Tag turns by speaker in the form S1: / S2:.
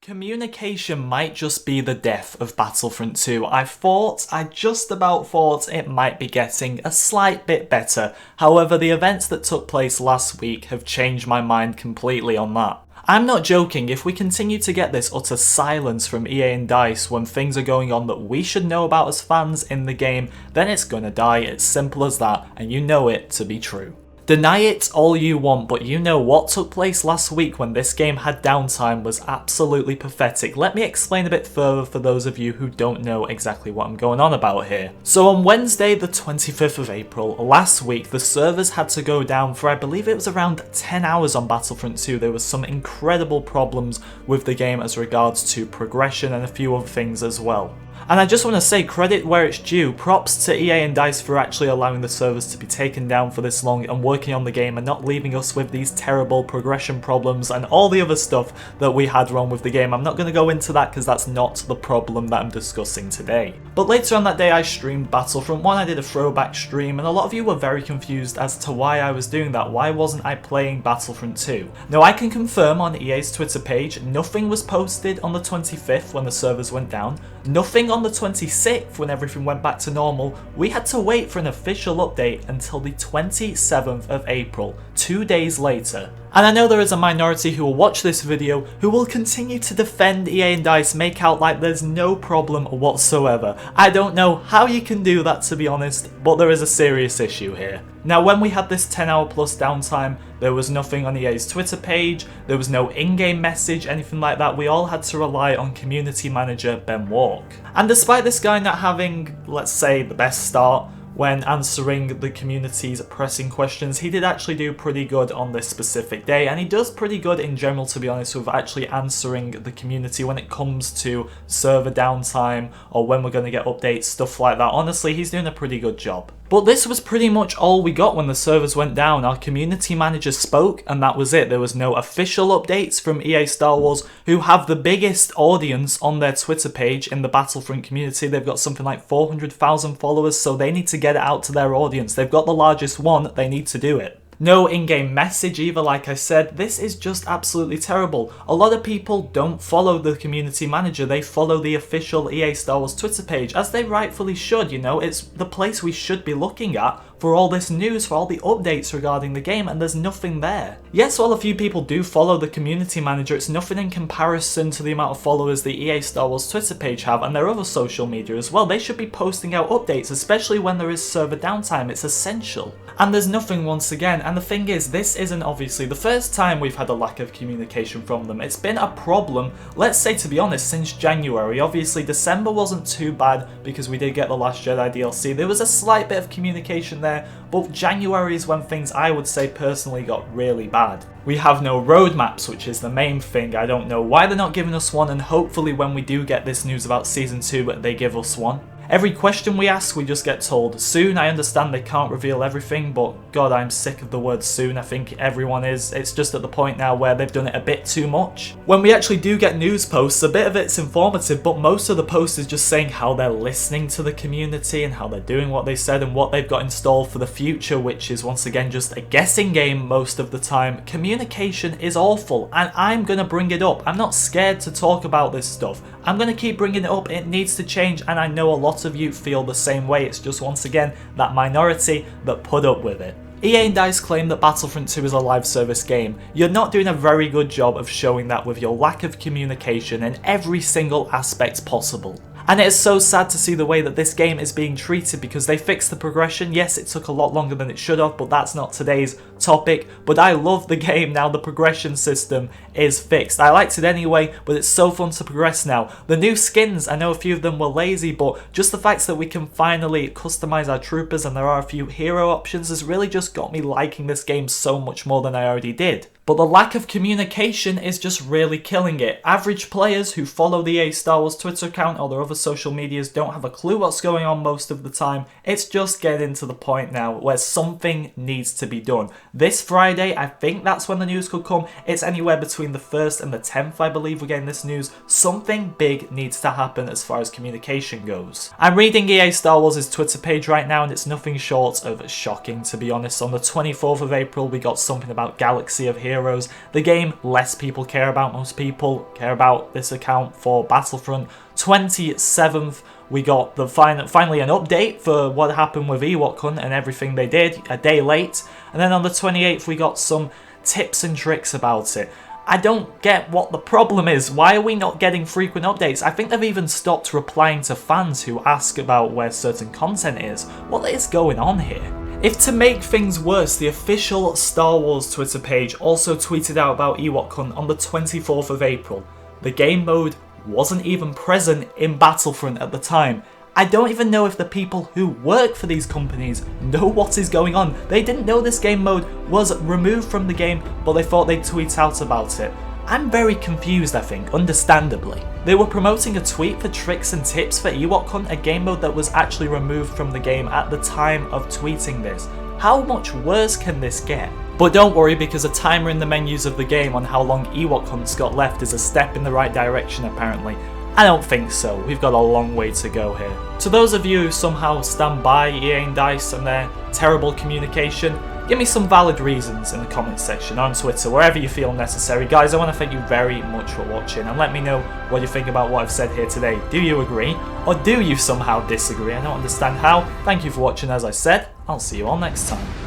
S1: Communication might just be the death of Battlefront 2. I just about thought it might be getting a slight bit better. However, the events that took place last week have changed my mind completely on that. I'm not joking, if we continue to get this utter silence from EA and DICE when things are going on that we should know about as fans in the game, then it's gonna die, it's simple as that, and you know it to be true. Deny it all you want, but you know what took place last week when this game had downtime was absolutely pathetic. Let me explain a bit further for those of you who don't know exactly what I'm going on about here. So on Wednesday the 25th of April, last week, the servers had to go down for I believe it was around 10 hours on Battlefront 2. There was some incredible problems with the game as regards to progression and a few other things as well. And I just want to say credit where it's due, props to EA and DICE for actually allowing the servers to be taken down for this long and working on the game and not leaving us with these terrible progression problems and all the other stuff that we had wrong with the game. I'm not going to go into that because that's not the problem that I'm discussing today. But later on that day I streamed Battlefront 1, I did a throwback stream, and a lot of you were very confused as to why I was doing that. Why wasn't I playing Battlefront 2? Now I can confirm on EA's Twitter page, nothing was posted on the 25th when the servers went down, nothing on the 26th when everything went back to normal. We had to wait for an official update until the 27th of April, 2 days later. And I know there is a minority who will watch this video who will continue to defend EA and DICE, make out like there's no problem whatsoever. I don't know how you can do that, to be honest, but there is a serious issue here. Now when we had this 10-hour plus downtime, there was nothing on EA's Twitter page, there was no in-game message, anything like that. We all had to rely on community manager Ben Walk. And despite this guy not having, let's say, the best start when answering the community's pressing questions, he did actually do pretty good on this specific day, and he does pretty good in general, to be honest, with actually answering the community when it comes to server downtime or when we're going to get updates, stuff like that. Honestly, he's doing a pretty good job. But this was pretty much all we got when the servers went down. Our community manager spoke and that was it. There was no official updates from EA Star Wars, who have the biggest audience on their Twitter page in the Battlefront community. They've got something like 400,000 followers, so they need to get it out to their audience. They've got the largest one, they need to do it. No in-game message either, like I said. This is just absolutely terrible. A lot of people don't follow the community manager, they follow the official EA Star Wars Twitter page, as they rightfully should, you know, it's the place we should be looking at for all this news, for all the updates regarding the game, and there's nothing there. Yes, while a few people do follow the community manager, it's nothing in comparison to the amount of followers the EA Star Wars Twitter page have and their other social media as well. They should be posting out updates, especially when there is server downtime, it's essential. And there's nothing once again, and the thing is, this isn't obviously the first time we've had a lack of communication from them. It's been a problem, let's say, to be honest, since January. Obviously December wasn't too bad because we did get the Last Jedi DLC. There was a slight bit of communication there, but January is when things, I would say personally, got really bad. We have no roadmaps, which is the main thing. I don't know why they're not giving us one, and hopefully when we do get this news about Season 2, they give us one. Every question we ask, we just get told soon. I understand they can't reveal everything, but God, I'm sick of the word soon. I think everyone is. It's just at the point now where they've done it a bit too much. When we actually do get news posts, a bit of it's informative, but most of the post is just saying how they're listening to the community and how they're doing what they said and what they've got installed for the future, which is once again just a guessing game most of the time. Communication is awful, and I'm gonna bring it up. I'm not scared to talk about this stuff. I'm gonna keep bringing it up. It needs to change, and I know a lot of you feel the same way. It's just once again that minority that put up with it. EA and DICE claim that Battlefront 2 is a live service game. You're not doing a very good job of showing that with your lack of communication in every single aspect possible. And it is so sad to see the way that this game is being treated, because they fixed the progression. Yes, it took a lot longer than it should have, but that's not today's topic. But I love the game now. The progression system is fixed. I liked it anyway, but it's so fun to progress now. The new skins, I know a few of them were lazy, but just the fact that we can finally customize our troopers and there are a few hero options has really just got me liking this game so much more than I already did. But the lack of communication is just really killing it. Average players who follow the EA Star Wars Twitter account or their other social medias don't have a clue what's going on most of the time. It's just getting to the point now where something needs to be done. This Friday, I think that's when the news could come. It's anywhere between the 1st and the 10th, I believe we're getting this news. Something big needs to happen as far as communication goes. I'm reading EA Star Wars' Twitter page right now, and it's nothing short of shocking, to be honest. On the 24th of April, we got something about Galaxy of Heroes. heroes. The game less people care about. Most people care about this account for Battlefront. 27th, we got the finally an update for what happened with Ewok Hunt and everything they did, a day late. And then on the 28th, we got some tips and tricks about it. I don't get what the problem is. Why are we not getting frequent updates? I think they've even stopped replying to fans who ask about where certain content is. What is going on here? If to make things worse, the official Star Wars Twitter page also tweeted out about Ewok Hunt on the 24th of April. The game mode wasn't even present in Battlefront at the time. I don't even know if the people who work for these companies know what is going on. They didn't know this game mode was removed from the game, but they thought they'd tweet out about it. I'm very confused, I think, understandably. They were promoting a tweet for tricks and tips for Ewok Hunt, a game mode that was actually removed from the game at the time of tweeting this. How much worse can this get? But don't worry, because a timer in the menus of the game on how long Ewok Hunt's got left is a step in the right direction apparently. I don't think so, we've got a long way to go here. To those of you who somehow stand by EA and DICE and their terrible communication, give me some valid reasons in the comments section, on Twitter, wherever you feel necessary. Guys, I want to thank you very much for watching, and let me know what you think about what I've said here today. Do you agree, or do you somehow disagree? I don't understand how. Thank you for watching, as I said. I'll see you all next time.